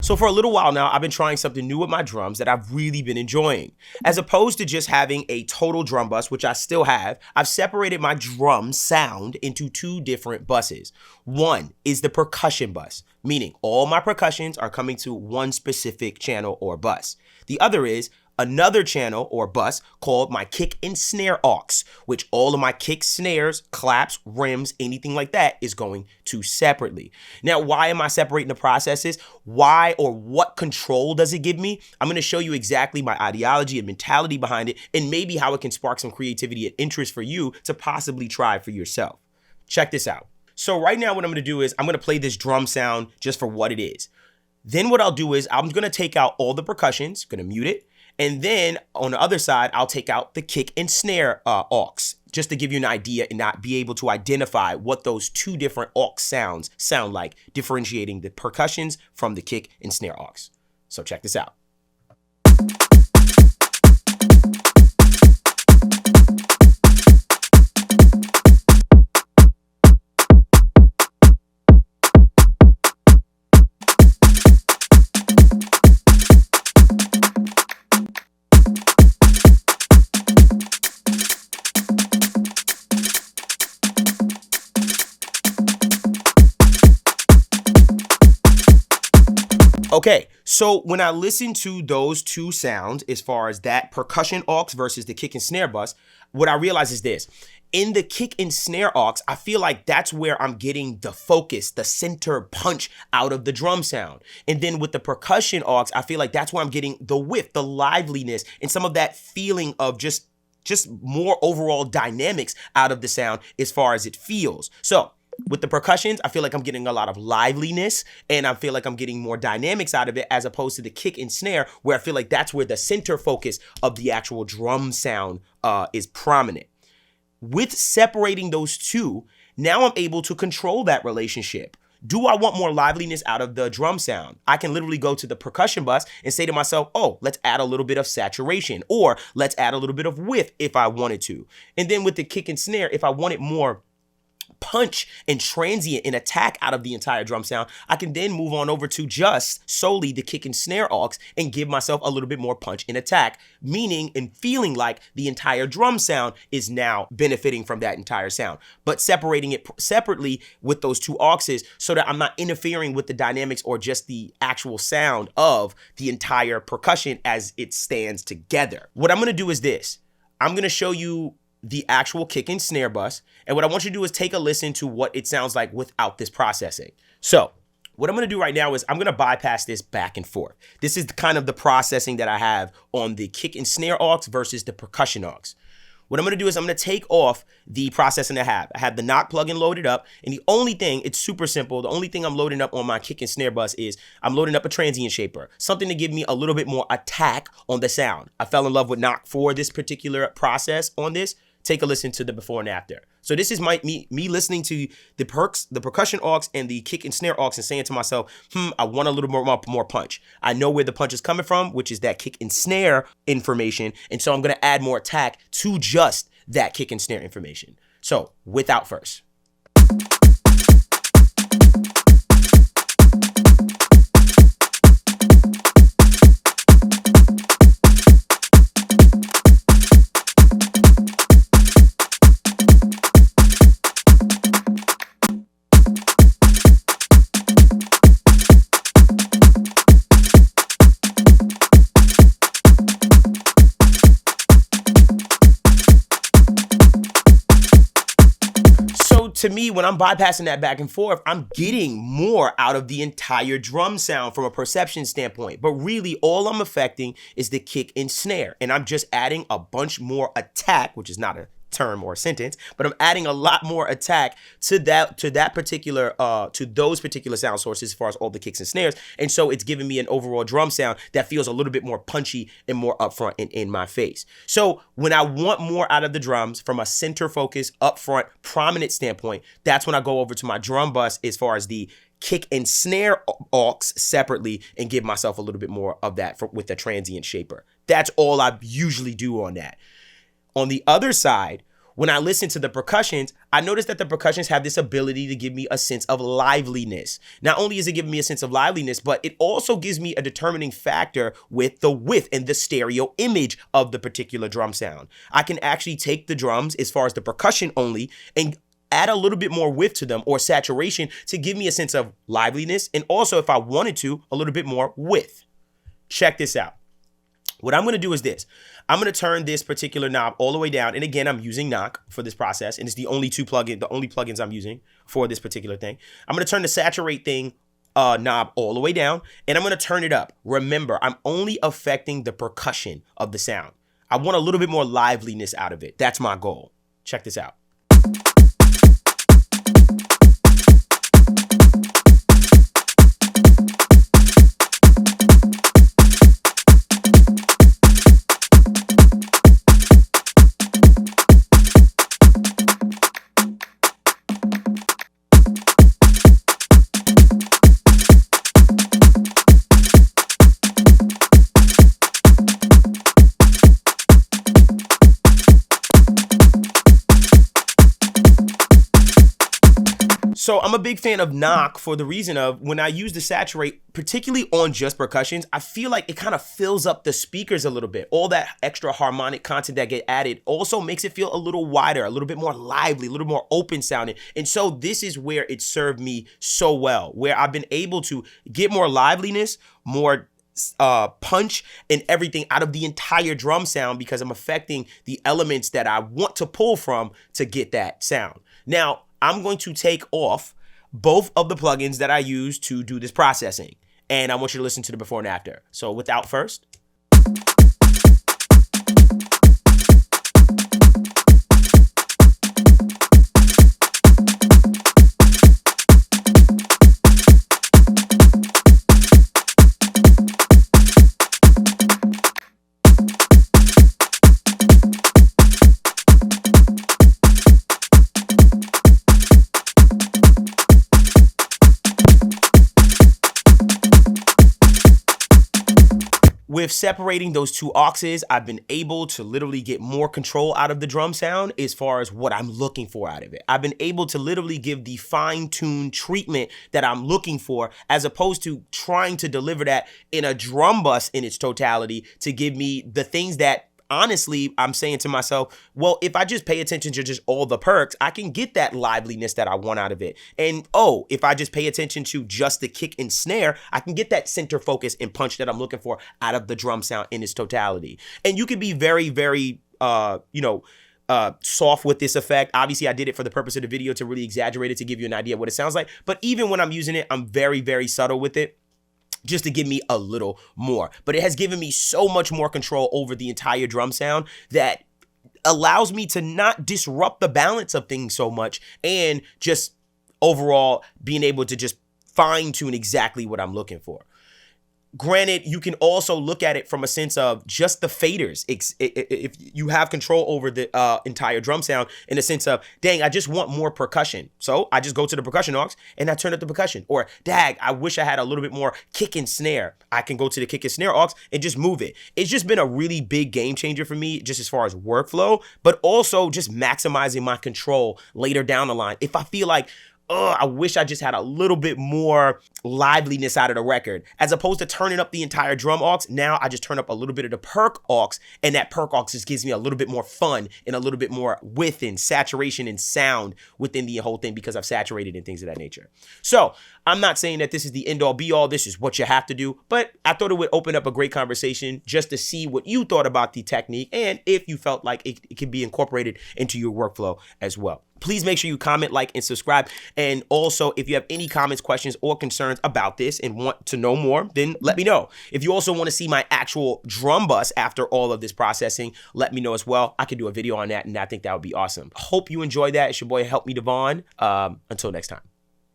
So for a little while now, I've been trying something new with my drums that I've really been enjoying. As opposed to just having a total drum bus, which I still have, I've separated my drum sound into two different buses. One is the percussion bus, meaning all my percussions are coming to one specific channel or bus. The other is another channel or bus called my kick and snare aux, which all of my kick, snares, claps, rims, anything like that is going to separately. Now, why am I separating the processes? Why or what control does it give me? I'm going to show you exactly my ideology and mentality behind it, and maybe how it can spark some creativity and interest for you to possibly try for yourself. Check this out. So right now what I'm going to do is I'm going to play this drum sound just for what it is. Then what I'll do is I'm going to take out all the percussions, going to mute it. And then on the other side, I'll take out the kick and snare aux, just to give you an idea and not be able to identify what those two different aux sounds sound like, differentiating the percussions from the kick and snare aux. So check this out. Okay, so when I listen to those two sounds, as far as that percussion aux versus the kick and snare bus, what I realize is this. In the kick and snare aux, I feel like that's where I'm getting the focus, the center punch out of the drum sound. And then with the percussion aux, I feel like that's where I'm getting the width, the liveliness, and some of that feeling of just more overall dynamics out of the sound as far as it feels. So with the percussions, I feel like I'm getting a lot of liveliness, and I feel like I'm getting more dynamics out of it, as opposed to the kick and snare, where I feel like that's where the center focus of the actual drum sound is prominent. With separating those two, now I'm able to control that relationship. Do I want more liveliness out of the drum sound? I can literally go to the percussion bus and say to myself, oh, let's add a little bit of saturation, or let's add a little bit of width if I wanted to. And then with the kick and snare, if I wanted more punch and transient and attack out of the entire drum sound, I can then move on over to just solely the kick and snare aux and give myself a little bit more punch and attack, meaning and feeling like the entire drum sound is now benefiting from that entire sound, but separating it separately with those two auxes so that I'm not interfering with the dynamics or just the actual sound of the entire percussion as it stands together. What I'm going to do is this. I'm going to show you the actual kick and snare bus, and what I want you to do is take a listen to what it sounds like without this processing. So what I'm going to do right now is I'm going to bypass this back and forth. This is kind of the processing that I have on the kick and snare aux versus the percussion aux. What I'm going to do is I'm going to take off the processing I have. I have the knock plugin loaded up, and the only thing, it's super simple. The only thing I'm loading up on my kick and snare bus is I'm loading up a transient shaper, something to give me a little bit more attack on the sound. I fell in love with knock for this particular process on this. Take a listen to the before and after. So this is me listening to the percussion aux and the kick and snare aux and saying to myself, I want a little more punch. I know where the punch is coming from, which is that kick and snare information. And so I'm going to add more attack to just that kick and snare information. So without first. To me, when I'm bypassing that back and forth, I'm getting more out of the entire drum sound from a perception standpoint. But really, all I'm affecting is the kick and snare. And I'm just adding a bunch more attack, which is not a term or a sentence, but I'm adding a lot more attack to that particular to those particular sound sources as far as all the kicks and snares. And so it's giving me an overall drum sound that feels a little bit more punchy and more upfront and in my face. So when I want more out of the drums from a center focus, upfront, prominent standpoint, that's when I go over to my drum bus as far as the kick and snare aux separately and give myself a little bit more of that with the transient shaper. That's all I usually do on that. On the other side, When I listen to the percussions, I notice that the percussions have this ability to give me a sense of liveliness. Not only is it giving me a sense of liveliness, but it also gives me a determining factor with the width and the stereo image of the particular drum sound. I can actually take the drums as far as the percussion only and add a little bit more width to them or saturation to give me a sense of liveliness, and also, if I wanted to, a little bit more width. Check this out. What I'm going to do is this. I'm going to turn this particular knob all the way down. And again, I'm using knock for this process. And it's the only plugins I'm using for this particular thing. I'm going to turn the saturate thing knob all the way down. And I'm going to turn it up. Remember, I'm only affecting the percussion of the sound. I want a little bit more liveliness out of it. That's my goal. Check this out. So I'm a big fan of knock for the reason of when I use the saturate, particularly on just percussions, I feel like it kind of fills up the speakers a little bit. All that extra harmonic content that get added also makes it feel a little wider, a little bit more lively, a little more open sounding. And so this is where it served me so well, where I've been able to get more liveliness, more punch and everything out of the entire drum sound because I'm affecting the elements that I want to pull from to get that sound. Now, I'm going to take off both of the plugins that I use to do this processing. And I want you to listen to the before and after. So without first. With separating those two auxes, I've been able to literally get more control out of the drum sound as far as what I'm looking for out of it. I've been able to literally give the fine-tuned treatment that I'm looking for, as opposed to trying to deliver that in a drum bus in its totality to give me the things that honestly, I'm saying to myself, well, if I just pay attention to just all the perks, I can get that liveliness that I want out of it. And oh, if I just pay attention to just the kick and snare, I can get that center focus and punch that I'm looking for out of the drum sound in its totality. And you can be very, very, soft with this effect. Obviously, I did it for the purpose of the video to really exaggerate it to give you an idea of what it sounds like. But even when I'm using it, I'm very, very subtle with it, just to give me a little more. But it has given me so much more control over the entire drum sound that allows me to not disrupt the balance of things so much, and just overall being able to just fine tune exactly what I'm looking for. Granted, you can also look at it from a sense of just the faders. If you have control over the entire drum sound in a sense of, dang, I just want more percussion. So I just go to the percussion aux and I turn up the percussion. Or, dang, I wish I had a little bit more kick and snare. I can go to the kick and snare aux and just move it. It's just been a really big game changer for me, just as far as workflow, but also just maximizing my control later down the line. If I feel like, oh, I wish I just had a little bit more liveliness out of the record, as opposed to turning up the entire drum aux. Now I just turn up a little bit of the perc aux, and that perc aux just gives me a little bit more fun and a little bit more width and saturation and sound within the whole thing because I've saturated and things of that nature. So I'm not saying that this is the end all be all. This is what you have to do, but I thought it would open up a great conversation just to see what you thought about the technique and if you felt like it could be incorporated into your workflow as well. Please make sure you comment, like, and subscribe. And also, if you have any comments, questions, or concerns about this and want to know more, then let me know. If you also want to see my actual drum bus after all of this processing, let me know as well. I could do a video on that, and I think that would be awesome. Hope you enjoy that. It's your boy, Help Me Devvon. Until next time.